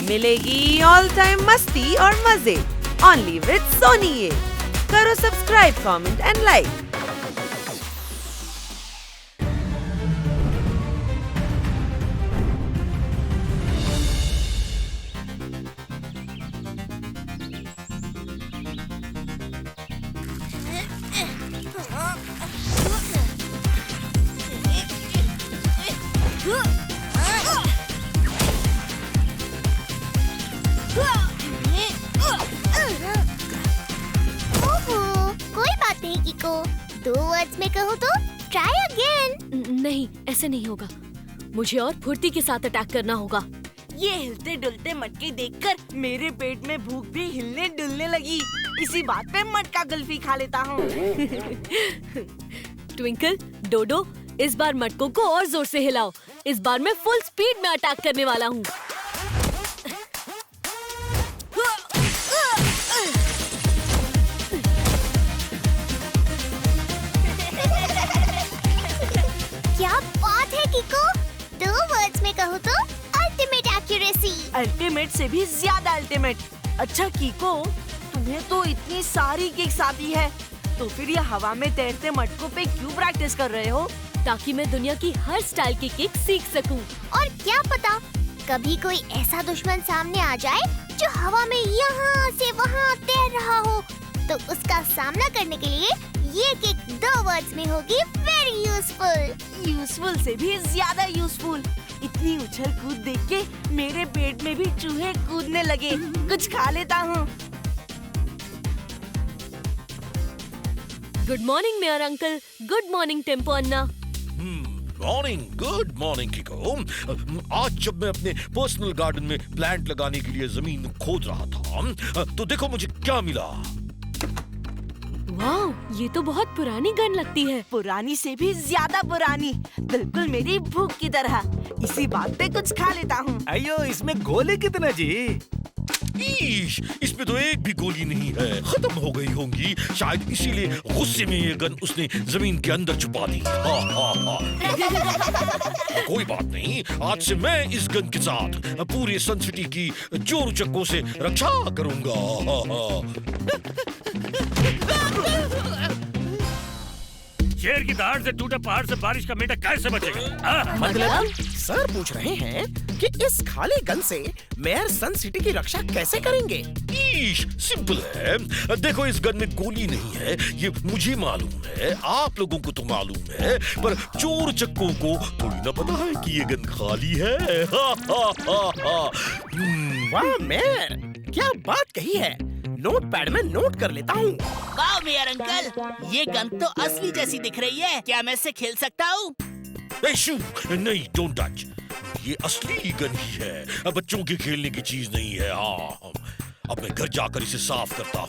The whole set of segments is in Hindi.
मिलेगी ऑल टाइम मस्ती और मजे ओनली विद सोनी ये। करो सब्सक्राइब, कमेंट एंड लाइक। कोई बात नहीं किको, 2 वर्ड्स में कहूँ तो ट्राई अगेन। नहीं, ऐसे नहीं होगा। मुझे और फुर्ती के साथ अटैक करना होगा। ये हिलते डुलते मटके देखकर मेरे पेट में भूख भी हिलने डुलने लगी। इसी बात पे मटका कुल्फी खा लेता हूँ। ट्विंकल, डोडो, इस बार मटकों को और जोर से हिलाओ। इस बार मैं फुल स्पीड में अटैक करने वाला हूँ। क्या बात है किको, 2 वर्ड्स में कहूँ तो अल्टीमेट एक्यूरेसी। अल्टीमेट से भी ज्यादा अल्टीमेट। अच्छा कीको, तुम्हें तो इतनी सारी किक्स आती है, तो फिर ये हवा में तैरते मटकों पे क्यों प्रैक्टिस कर रहे हो? ताकि मैं दुनिया की हर स्टाइल की किक सीख सकूं। और क्या पता कभी कोई ऐसा दुश्मन सामने आ जाए जो हवा में यहाँ से वहाँ तैर रहा हो, तो उसका सामना करने के लिए ये किक 2 वर्ड्स में होगी वेरी यूजफुल। यूजफुल से भी ज्यादा यूजफुल। इतनी उछल कूद देख के मेरे पेट में भी चूहे कूदने लगे। कुछ खा लेता हूँ। Good morning mayor uncle. Good morning tempo Anna. Morning, good morning Kiko. आज जब मैं अपने पर्सनल गार्डन में प्लांट लगाने के लिए जमीन खोद रहा था, तो देखो मुझे क्या मिला। वाह, ये तो बहुत पुरानी गन लगती है। पुरानी से भी ज्यादा पुरानी, बिल्कुल मेरी भूख की तरह। इसी बात पे कुछ खा लेता हूँ। अयो, इसमें गोले कितने जी? ईश, इसमें तो एक भी गोली नहीं है, खत्म हो गई होंगी। शायद इसीलिए गुस्से में ये गन उसने जमीन के अंदर छुपा दी। कोई बात नहीं, आज से मैं इस गन के साथ पूरे सन सिटी की चोर उचक्कों से रक्षा करूंगा। शेर की दहाड़ से टूटे पहाड़ से बारिश का मीठा कैसे बचेगा? मतलब सर पूछ रहे हैं कि इस खाली गन से मेयर सन सिटी की रक्षा कैसे करेंगे? ईश, सिंपल है। देखो, इस गन में गोली नहीं है, ये मुझे मालूम है, आप लोगों को तो मालूम है, पर चोर चक्कों को थोड़ी ना पता है कि ये गन खाली है। वाह मेयर, क्या बात कही है। नोटपैड में नोट कर लेता हूँ। वाह मेयर अंकल, ये गन तो असली जैसी दिख रही है। क्या मैं इसे खेल सकता हूँ? नहीं, डोंट टच। ये असली गन ही है, बच्चों के खेलने की चीज नहीं है। हाँ, अब मैं घर जाकर इसे साफ करता हूँ।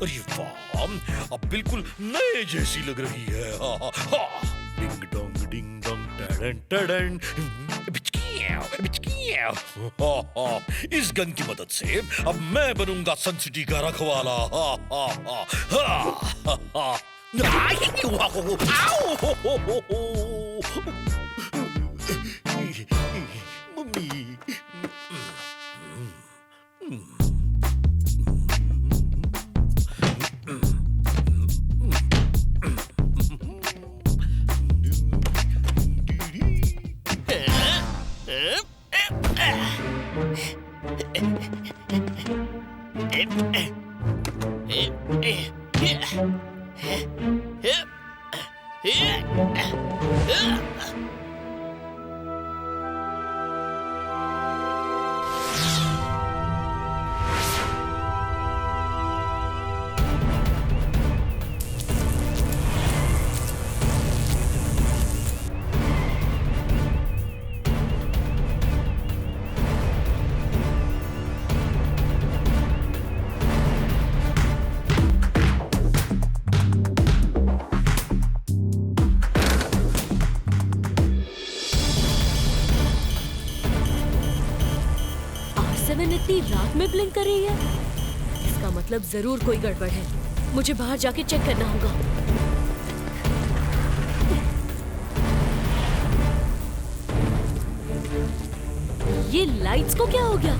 अरे वाह, अब बिल्कुल नए जैसी लग रही है। डिंग डोंग डिंग डोंग टडन टडन। इस गन की मदद से अब मैं बनूंगा सन सिटी का रखवाला। मम्मी। R7 इतनी रात में ब्लिंक कर रही है? इसका मतलब जरूर कोई गड़बड़ है। मुझे बाहर जाके चेक करना होगा। ये लाइट्स को क्या हो गया?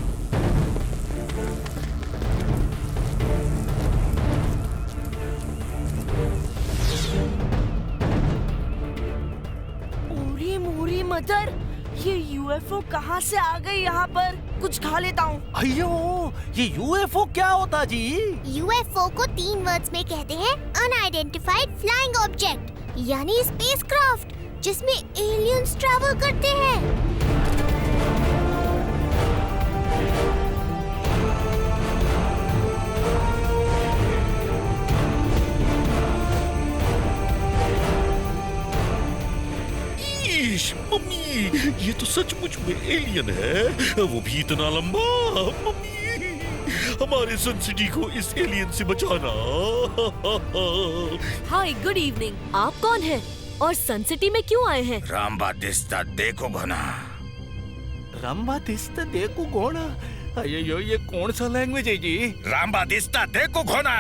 ओरी मोरी मदर, ये यूएफओ कहाँ से आ गई यहाँ पर? कुछ खा लेता हूँ। अयो, ये यूएफओ क्या होता जी? यूएफओ को 3 वर्ड्स में कहते हैं अनआइडेंटिफाइड फ्लाइंग ऑब्जेक्ट, यानी स्पेसक्राफ्ट जिसमें एलियंस ट्रैवल करते हैं। ईश, मम्मी, ये तो सचमुच में एलियन है, वो भी इतना लंबा। मम्मी, हमारे सन सिटी को इस एलियन से बचाना। हाय, गुड इवनिंग। आप कौन हैं और सन सिटी में क्यों आए हैं? रामबादिस्ता देखो घना। रामबादिस्ता देखो घोड़ा? अयो, ये कौन सा लैंग्वेज है जी? रामबादिस्ता देखो घना।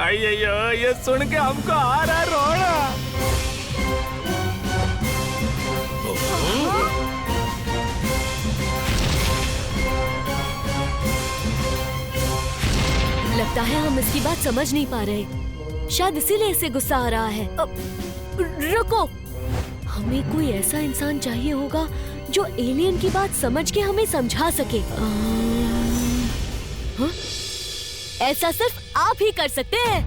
अयो, ये सुन के हमको आ रहा रोना। लगता है हम इसकी बात समझ नहीं पा रहे। शायद इसीलिए इसे गुस्सा आ रहा है। रुको, हमें कोई ऐसा इंसान चाहिए होगा जो एलियन की बात समझ के हमें समझा सके। हाँ? ऐसा सिर्फ आप ही कर सकते हैं।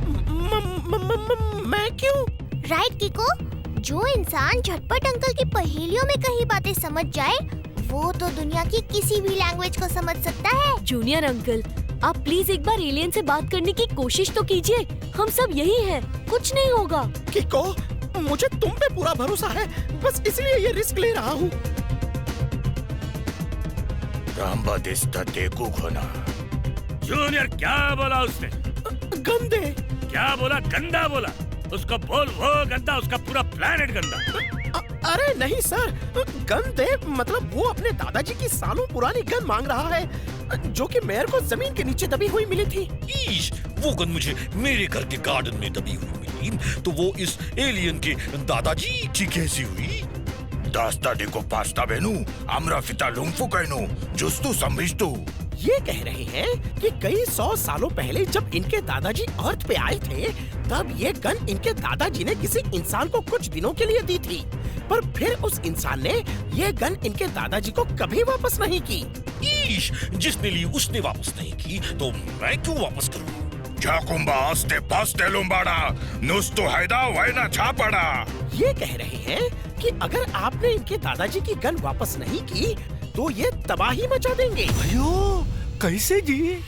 मैं क्यों? राइट किको, जो इंसान झटपट अंकल की पहेलियों में कई बातें समझ जाए, वो तो दुनिया की किसी भी लैंग्वेज को समझ सकता है। जूनियर अंकल, आप प्लीज एक बार एलियन से बात करने की कोशिश तो कीजिए। हम सब यही हैं, कुछ नहीं होगा। किको, मुझे तुम पे पूरा भरोसा है, बस इसलिए ये रिस्क ले रहा हूँ। रामबादिस्ता देखो घना। जूनियर, क्या बोला उसने? गंदे। क्या बोला? गंदा बोला? उसको बोल वो गंदा, उसका पूरा प्लेनेट गंदा। अरे नहीं सर, गन दे मतलब वो अपने दादाजी की सालों पुरानी गन मांग रहा है, जो कि मेयर को जमीन के नीचे दबी हुई मिली थी। ईश, वो गन मुझे मेरे घर के गार्डन में दबी हुई मिली, तो वो इस एलियन के दादाजी की कैसी हुई? दास्ता देखो पास्ता बेनू, आमरा फिता लुंगफू कहनू, जुस्तू संभिस्तू। ये कह रहे हैं कि कई 100 सालों पहले जब इनके दादाजी अर्थ पे आए थे, तब ये गन इनके दादाजी ने किसी इंसान को कुछ दिनों के लिए दी थी, पर फिर उस इंसान ने ये गन इनके दादाजी को कभी वापस नहीं की। ईश, जिसने ली उसने वापस नहीं की, तो मैं क्यों वापस करूं? जाकुम्बा आस्ते पास्ते लुम्बाड़ा, नुस्तु हैदा वैना छापड़ा। ये कह रहे हैं कि अगर आपने इनके दादाजी की गन वापस नहीं की, तो ये तबाही मचा देंगे। अयो, कैसे जी?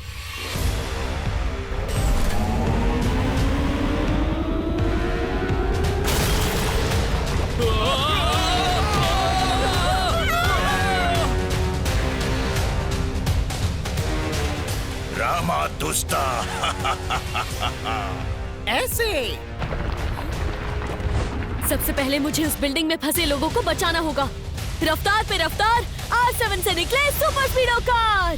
रामा दुस्ता। ऐसे सबसे पहले मुझे उस बिल्डिंग में फंसे लोगों को बचाना होगा। रफ्तार पे रफ्तार, R7 से निकले सुपर स्पीडो कार।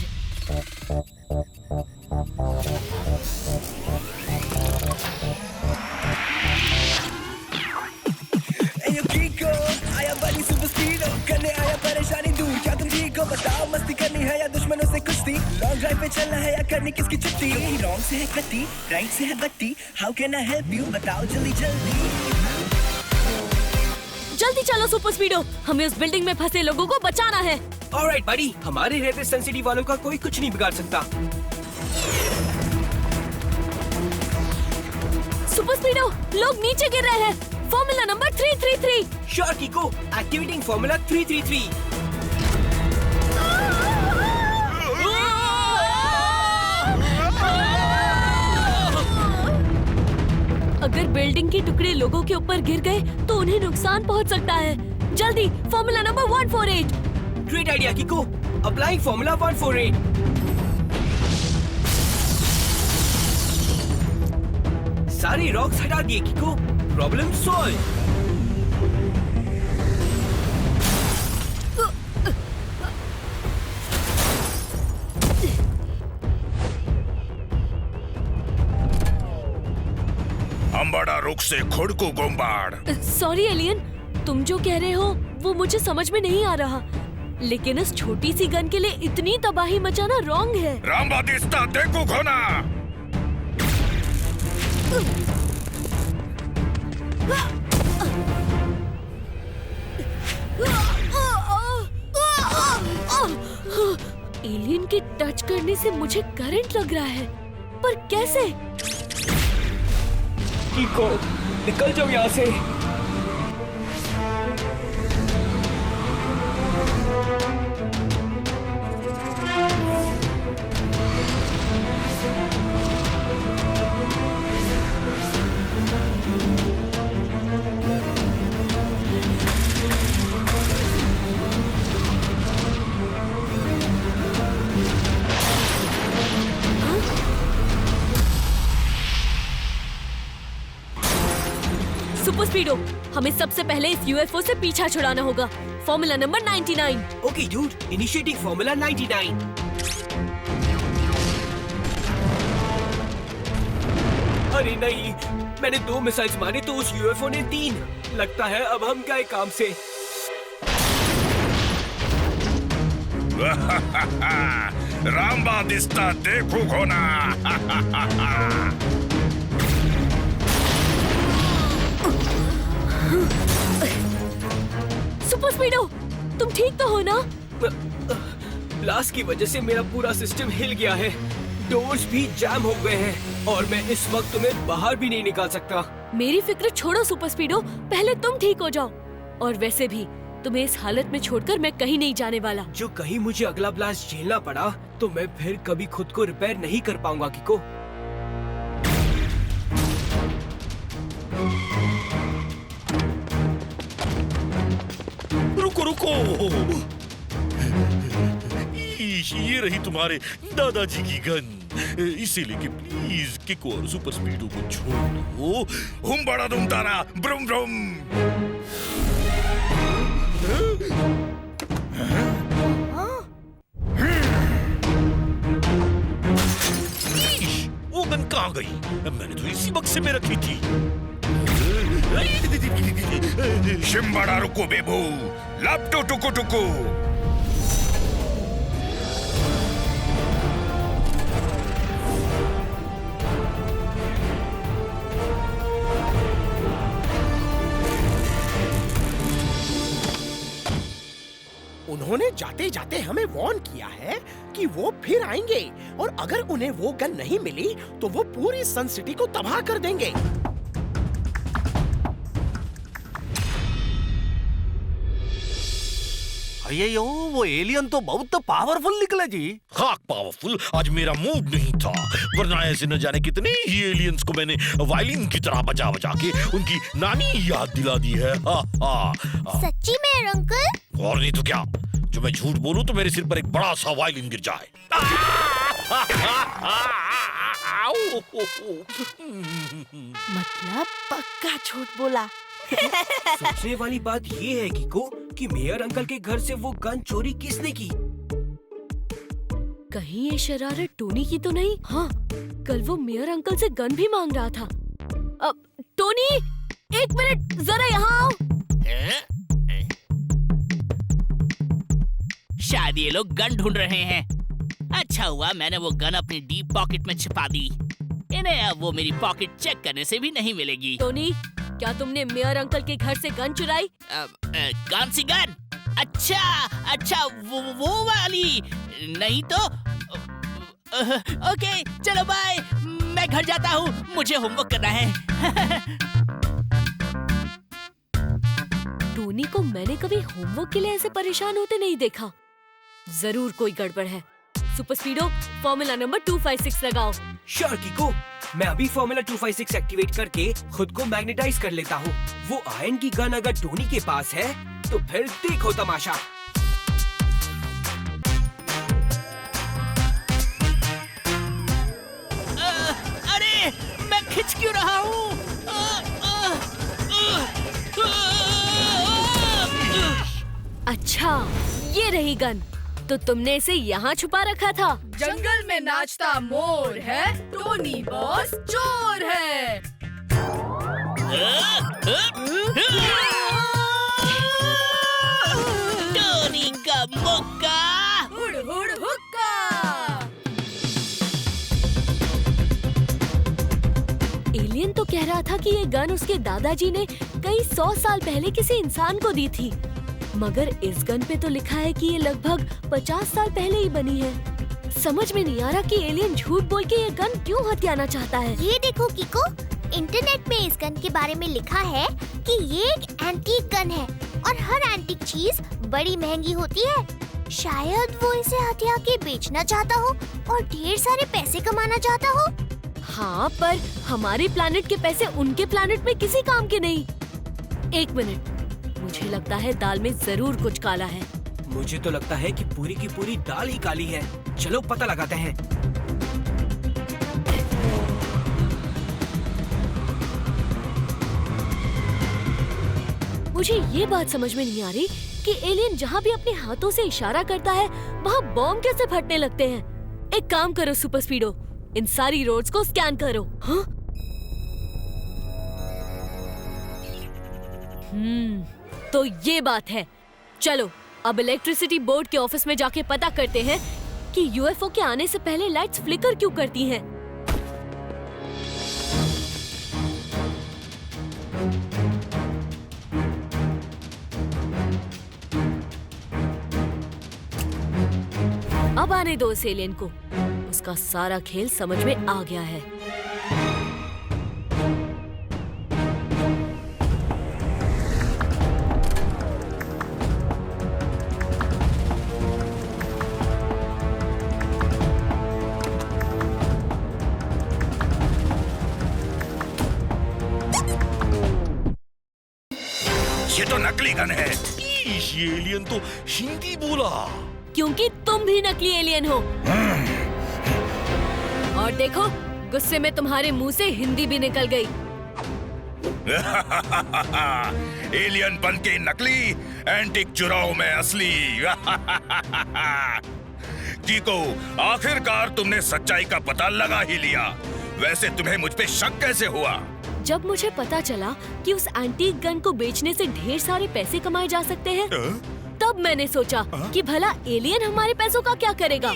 आया बड़ी सुपर स्पीडो, करने आया परेशानी दूर। क्या तुम ठीक हो? बताओ, मस्ती करनी है या दुश्मनों से कुश्ती? लॉन्ग ड्राइव पे चलना है या करनी किसकी छुट्टी? रॉन्ग से है कट्टी, राइट से है बट्टी। How can I help you? बताओ जल्दी जल्दी। जल्दी चलो सुपर स्पीडो, हमें उस बिल्डिंग में फंसे लोगों को बचाना है। ऑलराइट बडी, हमारे रहते सन सिटी वालों का कोई कुछ नहीं बिगाड़ सकता। सुपर स्पीडो, लोग नीचे गिर रहे हैं। Formula number 333। Sure कीको, activating formula 333। अगर बिल्डिंग के टुकड़े लोगों के ऊपर गिर गए तो उन्हें नुकसान पहुंच सकता है। जल्दी, formula number 148। Great idea कीको, applying formula 148। सारी रॉक्स हटा दिए कीको, प्रॉब्लम सॉल्व। रुख से खुद को गोंबाड़। सॉरी एलियन, तुम जो कह रहे हो वो मुझे समझ में नहीं आ रहा, लेकिन इस छोटी सी गन के लिए इतनी तबाही मचाना रॉन्ग है। रामबादिस्ता देखो घोना। एलियन के टच करने से मुझे करंट लग रहा है, पर कैसे? कीको, निकल जाओ यहाँ से। सुपर स्पीडो, हमें सबसे पहले इस यूएफओ से पीछा छुड़ाना होगा। Formula number 99। Okay dude, initiating formula 99। अरे नहीं, मैंने 2 मिसाइल्स मारे तो उस यूएफओ ने 3। लगता है अब हम गए काम से। रामबादिस्ता देखो घोना। सुपर स्पीडो, तुम ठीक तो हो ना? ब्लास्ट की वजह से मेरा पूरा सिस्टम हिल गया है, डोर्स भी जैम हो गए हैं और मैं इस वक्त तुम्हें बाहर भी नहीं निकाल सकता। मेरी फिक्र छोड़ो सुपर स्पीडो, पहले तुम ठीक हो जाओ। और वैसे भी तुम्हें इस हालत में छोड़कर मैं कहीं नहीं जाने वाला। जो कहीं मुझे अगला ब्लास्ट झेलना पड़ा तो मैं फिर कभी खुद को रिपेयर नहीं कर पाऊंगा कीको। रुको। ये रही तुम्हारे दादाजी की गन। इसे लेके प्लीज किको और सुपर स्पीडो को छोड़ दो। हम बड़ा दुम तारा ब्रुम ब्रुम। वो गन कहाँ गई? मैंने तो इसी बक्से में रखी थी। शिम्बड़ा रुको बेबू, लपटो टुकु टुकु। उन्होंने जाते जाते हमें वार्न किया है कि वो फिर आएंगे और अगर उन्हें वो गन नहीं मिली तो वो पूरी सन सिटी को तबाह कर देंगे। अये वो एलियन तो बहुत पावरफुल निकला जी। हाँ पावरफुल, आज मेरा मूड नहीं था, वरना ऐसे न जाने कितने ही एलियंस को मैंने वायलिन की तरह बजा बजा के उनकी नानी याद दिला दी है। सच्ची में अंकल? और नहीं तो क्या, जो मैं झूठ बोलूं तो मेरे सिर पर एक बड़ा सा वायलिन गिर जाए। मतलब पक्का झूठ बोला। सोचने वाली बात ये है कीको कि मेयर अंकल के घर से वो गन चोरी किसने की? कहीं ये शरारत टोनी की तो नहीं? हाँ, कल वो मेयर अंकल से गन भी मांग रहा था। अब टोनी, 1 मिनट जरा यहाँ आओ। शायद ये लोग गन ढूंढ रहे हैं। अच्छा हुआ मैंने वो गन अपनी डीप पॉकेट में छिपा दी। इन्हें अब वो मेरी पॉकेट चेक करने से भी नहीं मिलेगी। टोनी, क्या तुमने मेयर अंकल के घर से गन चुराई? कौन सी गन? अच्छा वो वाली। नहीं तो ओके चलो बाय, मैं घर जाता हूँ, मुझे होमवर्क करना है। टोनी को मैंने कभी होमवर्क के लिए ऐसे परेशान होते नहीं देखा। जरूर कोई गड़बड़ है। सुपर स्पीडो, फॉर्मूला नंबर 256 लगाओ। श्योर कीको, मैं अभी फॉर्मूला 256 एक्टिवेट करके खुद को मैग्नेटाइज कर लेता हूँ। वो आयरन की गन अगर टोनी के पास है तो फिर देखो तमाशा। अरे मैं खिंच क्यों रहा हूँ? अच्छा, ये रही गन। तो तुमने इसे यहाँ छुपा रखा था? जंगल में नाचता मोर है, टोनी बॉस चोर है। टोनी का मुक्का। हुड़ हुड़ हुक्का। एलियन तो कह रहा था कि ये गन उसके दादाजी ने कई 100 साल पहले किसी इंसान को दी थी, मगर इस गन पे तो लिखा है कि ये लगभग 50 साल पहले ही बनी है। समझ में नहीं आ रहा कि एलियन झूठ बोल के ये गन क्यों हथियाना चाहता है। ये देखो किको, इंटरनेट में इस गन के बारे में लिखा है कि ये एक एंटीक गन है और हर एंटीक चीज बड़ी महंगी होती है। शायद वो इसे हथिया के बेचना चाहता हो और ढेर सारे पैसे कमाना चाहता हो। हाँ, पर हमारे प्लैनेट के पैसे उनके प्लैनेट में किसी काम के नहीं। एक मिनट, मुझे लगता है दाल में जरूर कुछ काला है। मुझे तो लगता है कि पूरी की पूरी दाल ही काली है। चलो पता लगाते हैं। मुझे ये बात समझ में नहीं आ रही कि एलियन जहाँ भी अपने हाथों से इशारा करता है वहाँ बॉम्ब कैसे फटने लगते हैं। एक काम करो सुपर स्पीडो, इन सारी रोड्स को स्कैन करो। हाँ? तो ये बात है। चलो अब इलेक्ट्रिसिटी बोर्ड के ऑफिस में जाके पता करते हैं कि यूएफओ के आने से पहले लाइट्स फ्लिकर क्यों करती हैं। अब आने दो इस एलियन को, उसका सारा खेल समझ में आ गया है। ये तो नकली गन है। ये एलियन तो हिंदी बोला। क्योंकि तुम भी नकली एलियन हो। और देखो, गुस्से में तुम्हारे मुंह से हिंदी भी निकल गई। एलियन बन के नकली, एंटिक चुराओ में असली। कीको, आखिरकार तुमने सच्चाई का पता लगा ही लिया। वैसे तुम्हें मुझ पे शक कैसे हुआ? जब मुझे पता चला कि उस एंटीक गन को बेचने से ढेर सारे पैसे कमाए जा सकते हैं, तब मैंने सोचा कि भला एलियन हमारे पैसों का क्या करेगा।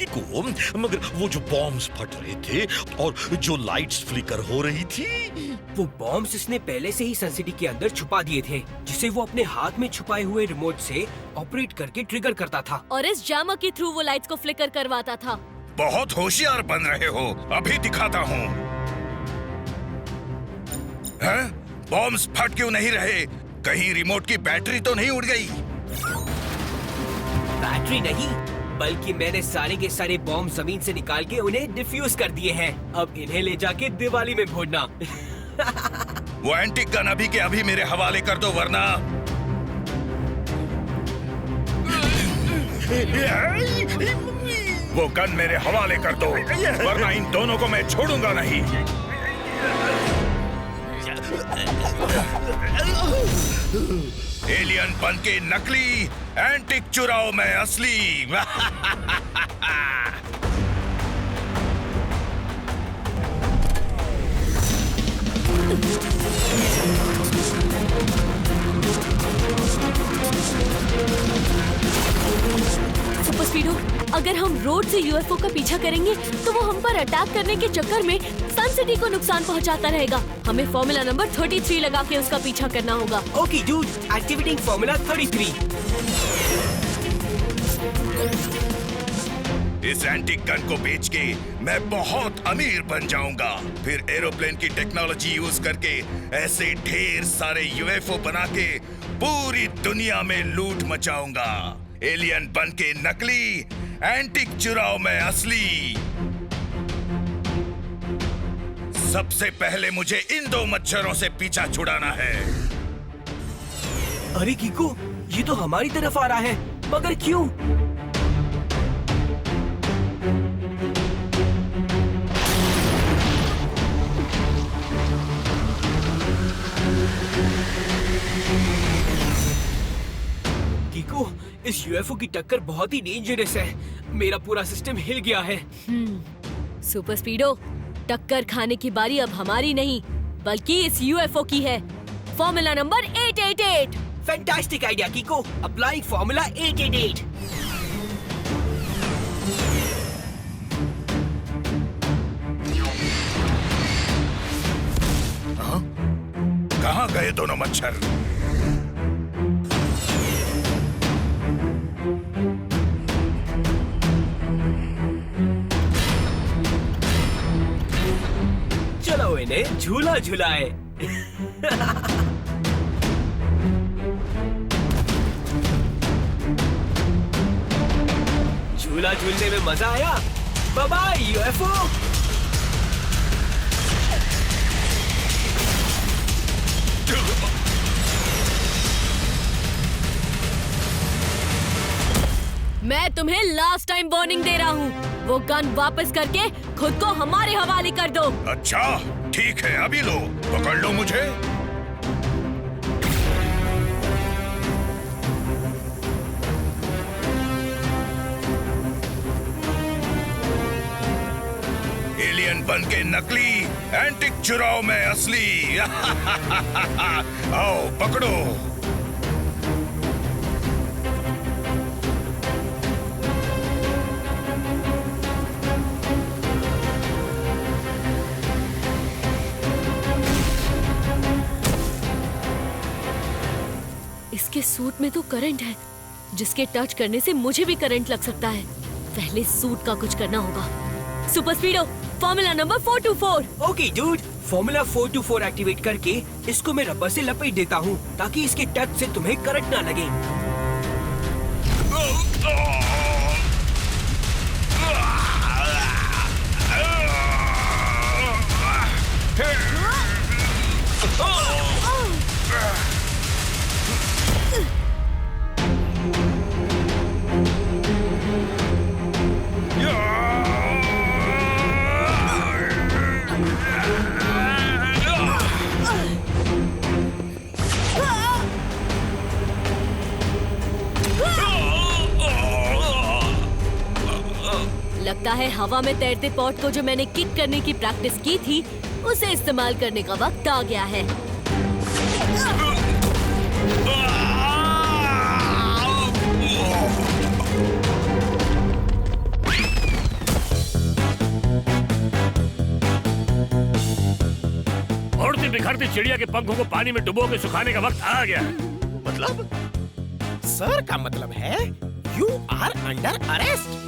को, मगर वो जो बॉम्ब्स फट रहे थे और जो लाइट्स फ्लिकर हो रही थी, वो बॉम्ब्स इसने पहले से ही सनसिटी के अंदर छुपा दिए थे, जिसे वो अपने हाथ में छुपाए हुए रिमोट से ऑपरेट करके ट्रिगर करता था और इस जैमर के थ्रू वो लाइट्स को फ्लिकर करवाता था। बहुत होशियार बन रहे हो, अभी दिखाता हूँ। बॉम्ब्स फट क्यों नहीं रहे? कहीं रिमोट की बैटरी तो नहीं उड़ गई? बैटरी नहीं, बल्कि मैंने सारे के सारे बॉम्ब जमीन से निकाल के उन्हें डिफ्यूज कर दिए हैं। अब इन्हें ले जाके दिवाली में फोड़ना। वो एंटीक गन अभी के अभी मेरे हवाले कर दो, वरना वो गन मेरे हवाले कर दो, वरना इन दोनों को मैं छोड़ूंगा नहीं। एलियन बन के नकली, एंटिक चुराओ में असली। सुपर स्पीडो, अगर हम रोड से यूएफओ का पीछा करेंगे तो वो हम पर अटैक करने के चक्कर में सन सिटी को नुकसान पहुंचाता रहेगा। हमें फॉर्मूला नंबर 33 लगा के उसका पीछा करना होगा। Okay dude, activating formula 33। इस एंटीक गन को बेच के मैं बहुत अमीर बन जाऊंगा। फिर एरोप्लेन की टेक्नोलॉजी यूज करके ऐसे ढेर सारे यूएफओ बना के पूरी दुनिया में लूट मचाऊंगा। एलियन बन के नकली, एंटीक चुराओ में असली। सबसे पहले मुझे इन दो मच्छरों से पीछा छुड़ाना है। अरे कीको, ये तो हमारी तरफ आ रहा है, मगर क्यों? कीको, इस यूएफओ की टक्कर बहुत ही डेंजरस है। मेरा पूरा सिस्टम हिल गया है। सुपर स्पीडो, टक्कर खाने की बारी अब हमारी नहीं, बल्कि इस यूएफओ की है। Formula number 888। Fantastic idea कीको। Applying formula 888। कहाँ गए दोनों मच्छर? चलो इन्हें झूला झुलाए। झूला झूलने में मजा आया। Bye bye UFO. मैं तुम्हें लास्ट टाइम वार्निंग दे रहा हूँ। वो गन वापस करके खुद को हमारे हवाले कर दो। अच्छा ठीक है, अभी लो, पकड़ लो मुझे। एलियन बन के नकली, एंटिक चुराओ में असली। आओ पकड़ो। इसके सूट में तो करंट है, जिसके टच करने से मुझे भी करंट लग सकता है। पहले सूट का कुछ करना होगा। Super Speedo, formula number 424। Okay dude, formula 424 activate करके इसको मैं रबर से लपेट देता हूँ ताकि इसके टच से तुम्हें करंट ना लगे। लगता है हवा में तैरते पॉट को जो मैंने किक करने की प्रैक्टिस की थी, उसे इस्तेमाल करने का वक्त आ गया है। उड़ती बिखरती चिड़िया के पंखों को पानी में डुबो के सुखाने का वक्त आ गया है। मतलब? सर का मतलब है you are under arrest.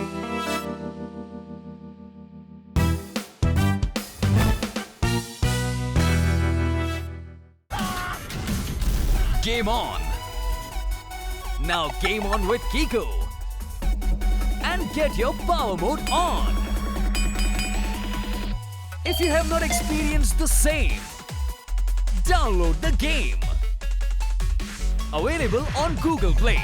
Game on! Now game on with Kiko! And get your power mode on! If you have not experienced the same, download the game! Available on Google Play.